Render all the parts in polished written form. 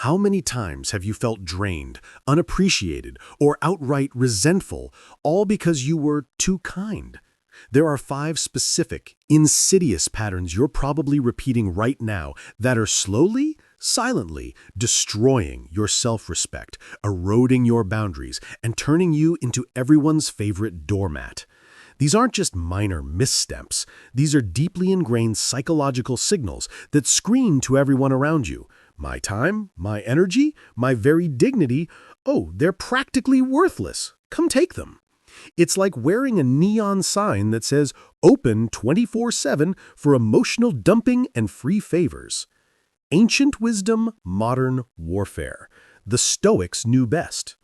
How many times have you felt drained, unappreciated, or outright resentful, all because you were too kind? There are 5 specific, insidious patterns you're probably repeating right now that are slowly, silently destroying your self-respect, eroding your boundaries, and turning you into everyone's favorite doormat. These aren't just minor missteps. These are deeply ingrained psychological signals that scream to everyone around you. My time, my energy, my very dignity, oh, they're practically worthless. Come take them. It's like wearing a neon sign that says, open 24/7 for emotional dumping and free favors. Ancient wisdom, modern warfare. The Stoics knew best.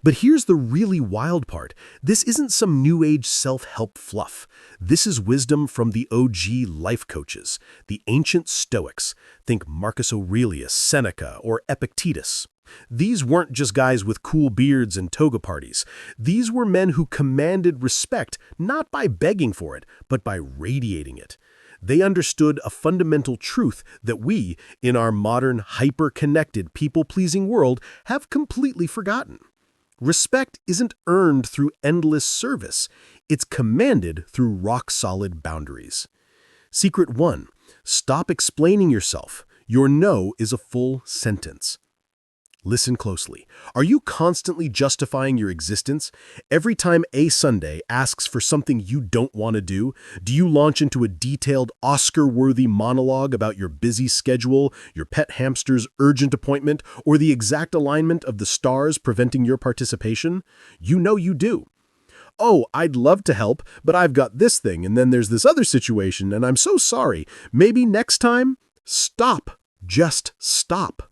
But here's the really wild part. This isn't some new age self-help fluff. This is wisdom from the OG life coaches, the ancient Stoics. Think Marcus Aurelius, Seneca, or Epictetus. These weren't just guys with cool beards and toga parties. These were men who commanded respect not by begging for it, but by radiating it. They understood a fundamental truth that we, in our modern, hyper-connected, people-pleasing world, have completely forgotten. Respect isn't earned through endless service. It's commanded through rock-solid boundaries. Secret 1. Stop explaining yourself. Your no is a full sentence. Listen closely. Are you constantly justifying your existence? Every time a Sunday asks for something you don't want to do you launch into a detailed Oscar-worthy monologue about your busy schedule, your pet hamster's urgent appointment, or the exact alignment of the stars preventing your participation? You know you do. Oh, I'd love to help, but I've got this thing, and then there's this other situation, and I'm so sorry. Maybe next time? Stop. Just stop.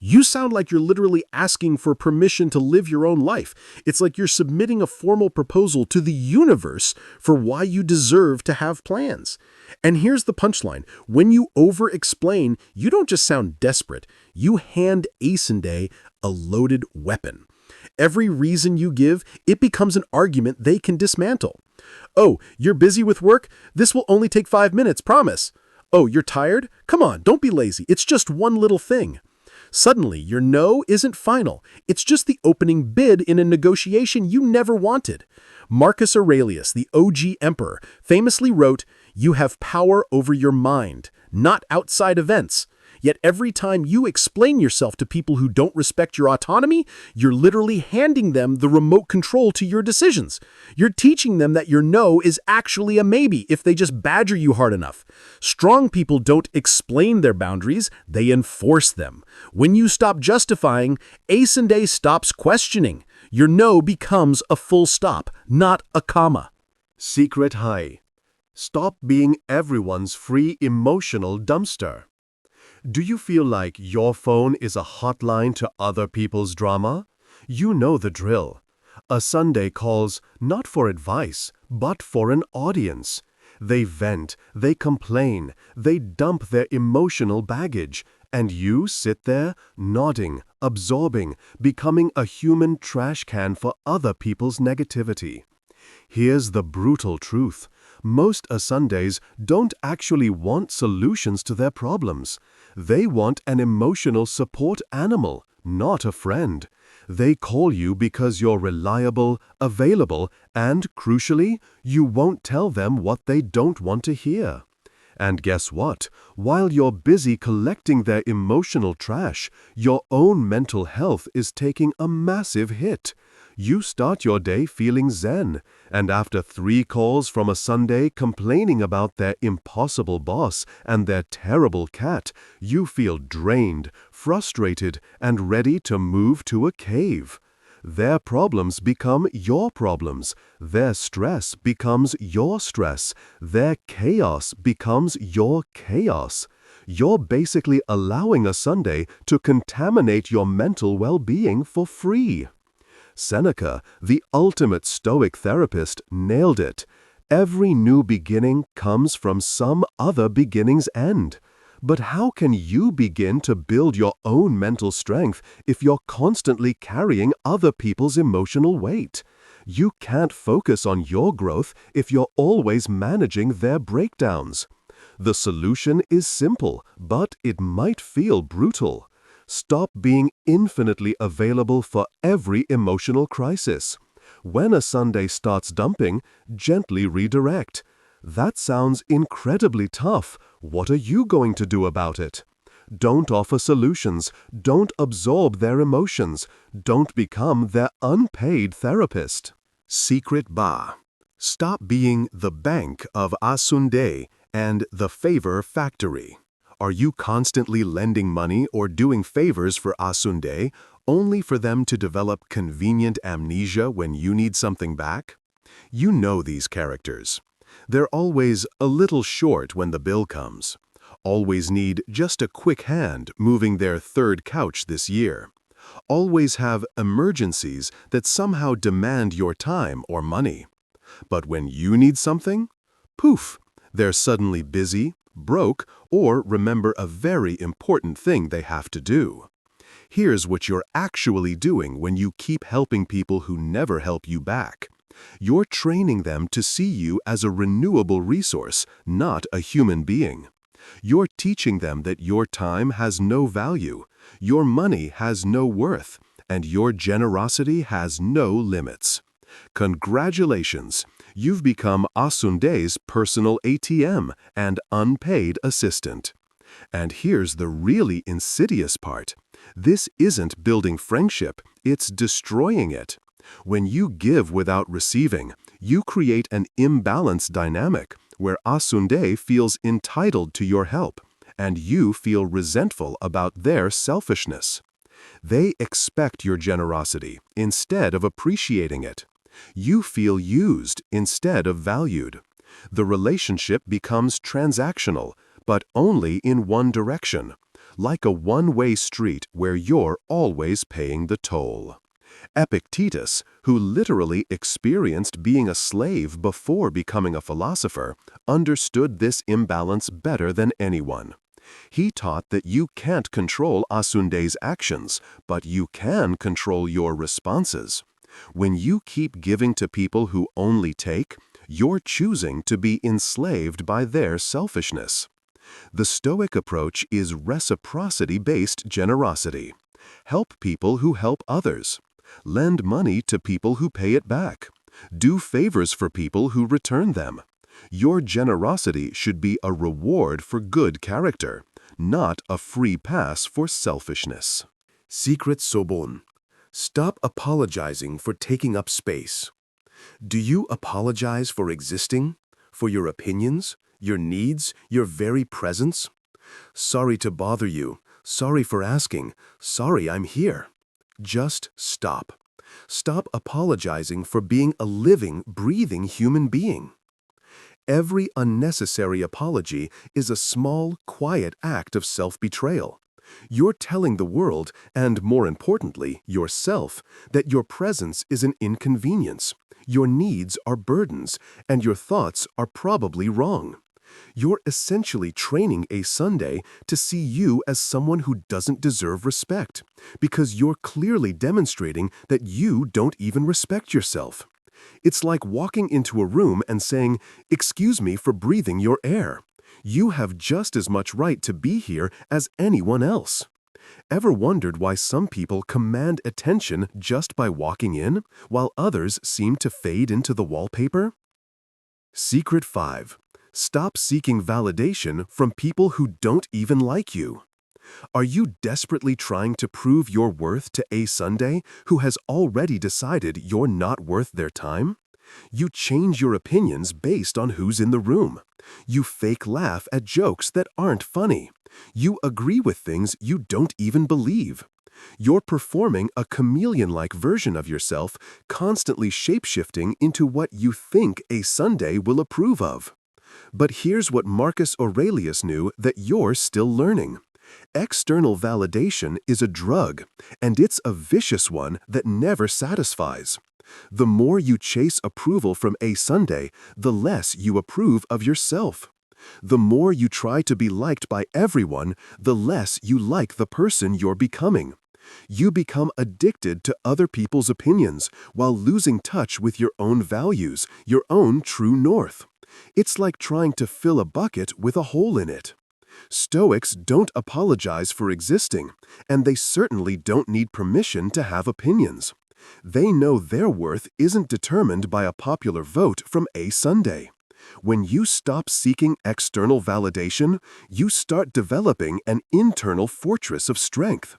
You sound like you're literally asking for permission to live your own life. It's like you're submitting a formal proposal to the universe for why you deserve to have plans. And here's the punchline. When you over-explain, you don't just sound desperate. You hand a Sunday a loaded weapon. Every reason you give, it becomes an argument they can dismantle. Oh, you're busy with work? This will only take 5 minutes, promise. Oh, you're tired? Come on, don't be lazy. It's just one little thing. Suddenly, your no isn't final. It's just the opening bid in a negotiation you never wanted. Marcus Aurelius, the OG emperor, famously wrote, "You have power over your mind, not outside events." Yet every time you explain yourself to people who don't respect your autonomy, you're literally handing them the remote control to your decisions. You're teaching them that your no is actually a maybe if they just badger you hard enough. Strong people don't explain their boundaries, they enforce them. When you stop justifying, a Sunday stops questioning. Your no becomes a full stop, not a comma. Secret high. Stop being everyone's free emotional dumpster. Do you feel like your phone is a hotline to other people's drama? You know the drill. A Sunday calls not for advice, but for an audience. They vent, they complain, they dump their emotional baggage, and you sit there, nodding, absorbing, becoming a human trash can for other people's negativity. Here's the brutal truth. Most Sundays don't actually want solutions to their problems. They want an emotional support animal, not a friend. They call you because you're reliable, available, and, crucially, you won't tell them what they don't want to hear. And guess what? While you're busy collecting their emotional trash, your own mental health is taking a massive hit. You start your day feeling zen, and after 3 calls from a Sunday complaining about their impossible boss and their terrible cat, you feel drained, frustrated, and ready to move to a cave. Their problems become your problems. Their stress becomes your stress. Their chaos becomes your chaos. You're basically allowing a Sunday to contaminate your mental well-being for free. Seneca, the ultimate Stoic therapist, nailed it. Every new beginning comes from some other beginning's end. But how can you begin to build your own mental strength if you're constantly carrying other people's emotional weight? You can't focus on your growth if you're always managing their breakdowns. The solution is simple, but it might feel brutal. Stop being infinitely available for every emotional crisis. When a Sunday starts dumping, gently redirect. That sounds incredibly tough. What are you going to do about it? Don't offer solutions. Don't absorb their emotions. Don't become their unpaid therapist. Secret Ba. Stop being the bank of Asunde and the favor factory. Are you constantly lending money or doing favors for Asunde only for them to develop convenient amnesia when you need something back? You know these characters. They're always a little short when the bill comes. Always need just a quick hand moving their third couch this year. Always have emergencies that somehow demand your time or money. But when you need something, poof, they're suddenly busy, broke, or remember a very important thing they have to do. Here's what you're actually doing when you keep helping people who never help you back. You're training them to see you as a renewable resource, not a human being. You're teaching them that your time has no value, your money has no worth, and your generosity has no limits. Congratulations! You've become Asunde's personal ATM and unpaid assistant. And here's the really insidious part. This isn't building friendship, it's destroying it. When you give without receiving, you create an imbalanced dynamic where Asunde feels entitled to your help, and you feel resentful about their selfishness. They expect your generosity instead of appreciating it. You feel used instead of valued. The relationship becomes transactional, but only in one direction, like a one-way street where you're always paying the toll. Epictetus, who literally experienced being a slave before becoming a philosopher, understood this imbalance better than anyone. He taught that you can't control Asunde's actions, but you can control your responses. When you keep giving to people who only take, you're choosing to be enslaved by their selfishness. The Stoic approach is reciprocity-based generosity. Help people who help others. Lend money to people who pay it back. Do favors for people who return them. Your generosity should be a reward for good character, not a free pass for selfishness. Secret Sobon. Stop apologizing for taking up space. Do you apologize for existing? For your opinions? Your needs? Your very presence? Sorry to bother you. Sorry for asking. Sorry I'm here. Just stop. Stop apologizing for being a living, breathing human being. Every unnecessary apology is a small, quiet act of self-betrayal. You're telling the world, and more importantly, yourself, that your presence is an inconvenience, your needs are burdens, and your thoughts are probably wrong. You're essentially training a Sunday to see you as someone who doesn't deserve respect, because you're clearly demonstrating that you don't even respect yourself. It's like walking into a room and saying, "Excuse me for breathing your air. You have just as much right to be here as anyone else." Ever wondered why some people command attention just by walking in, while others seem to fade into the wallpaper? Secret 5. Stop seeking validation from people who don't even like you. Are you desperately trying to prove your worth to a Sunday who has already decided you're not worth their time? You change your opinions based on who's in the room. You fake laugh at jokes that aren't funny. You agree with things you don't even believe. You're performing a chameleon-like version of yourself, constantly shape-shifting into what you think a Sunday will approve of. But here's what Marcus Aurelius knew that you're still learning. External validation is a drug, and it's a vicious one that never satisfies. The more you chase approval from a Sunday, the less you approve of yourself. The more you try to be liked by everyone, the less you like the person you're becoming. You become addicted to other people's opinions while losing touch with your own values, your own true north. It's like trying to fill a bucket with a hole in it. Stoics don't apologize for existing, and they certainly don't need permission to have opinions. They know their worth isn't determined by a popular vote from a Sunday. When you stop seeking external validation, you start developing an internal fortress of strength.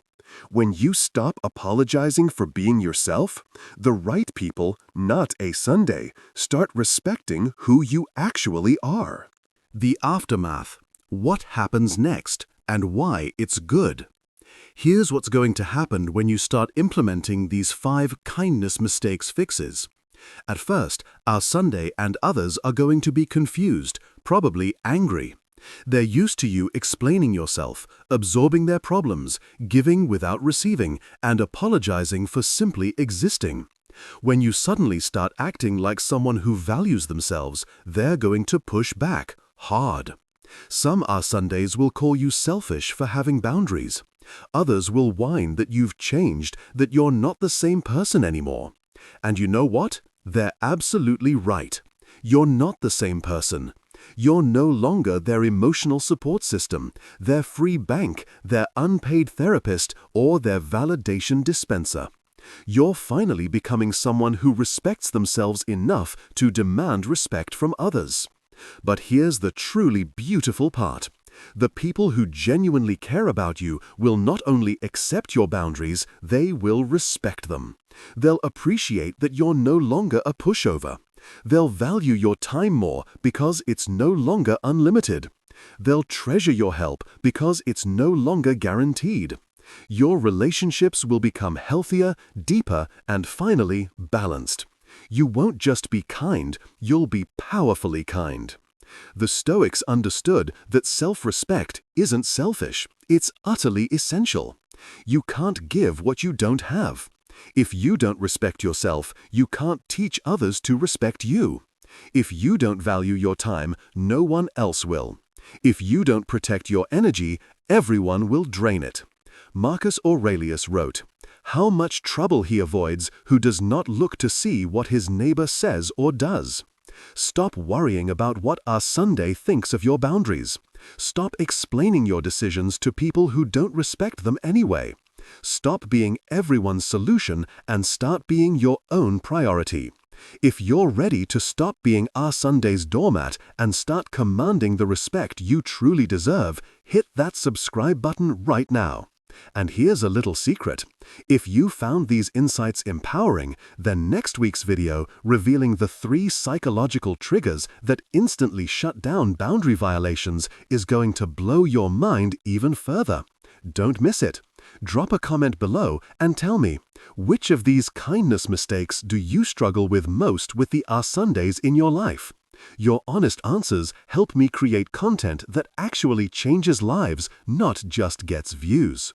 When you stop apologizing for being yourself, the right people, not a Sunday, start respecting who you actually are. The aftermath. What happens next and why it's good? Here's what's going to happen when you start implementing these 5 kindness mistakes fixes. At first, our Sunday and others are going to be confused, probably angry. They're used to you explaining yourself, absorbing their problems, giving without receiving, and apologizing for simply existing. When you suddenly start acting like someone who values themselves, they're going to push back, hard. Some our Sundays will call you selfish for having boundaries. Others will whine that you've changed, that you're not the same person anymore. And you know what? They're absolutely right. You're not the same person. You're no longer their emotional support system, their free bank, their unpaid therapist, or their validation dispenser. You're finally becoming someone who respects themselves enough to demand respect from others. But here's the truly beautiful part. The people who genuinely care about you will not only accept your boundaries, they will respect them. They'll appreciate that you're no longer a pushover. They'll value your time more because it's no longer unlimited. They'll treasure your help because it's no longer guaranteed. Your relationships will become healthier, deeper, and finally balanced. You won't just be kind, you'll be powerfully kind. The Stoics understood that self-respect isn't selfish, it's utterly essential. You can't give what you don't have. If you don't respect yourself, you can't teach others to respect you. If you don't value your time, no one else will. If you don't protect your energy, everyone will drain it. Marcus Aurelius wrote, "How much trouble he avoids who does not look to see what his neighbor says or does." Stop worrying about what our Sunday thinks of your boundaries. Stop explaining your decisions to people who don't respect them anyway. Stop being everyone's solution and start being your own priority. If you're ready to stop being our Sunday's doormat and start commanding the respect you truly deserve, hit that subscribe button right now. And here's a little secret. If you found these insights empowering, then next week's video revealing the 3 psychological triggers that instantly shut down boundary violations is going to blow your mind even further. Don't miss it. Drop a comment below and tell me, which of these kindness mistakes do you struggle with most with the Sundays in your life? Your honest answers help me create content that actually changes lives, not just gets views.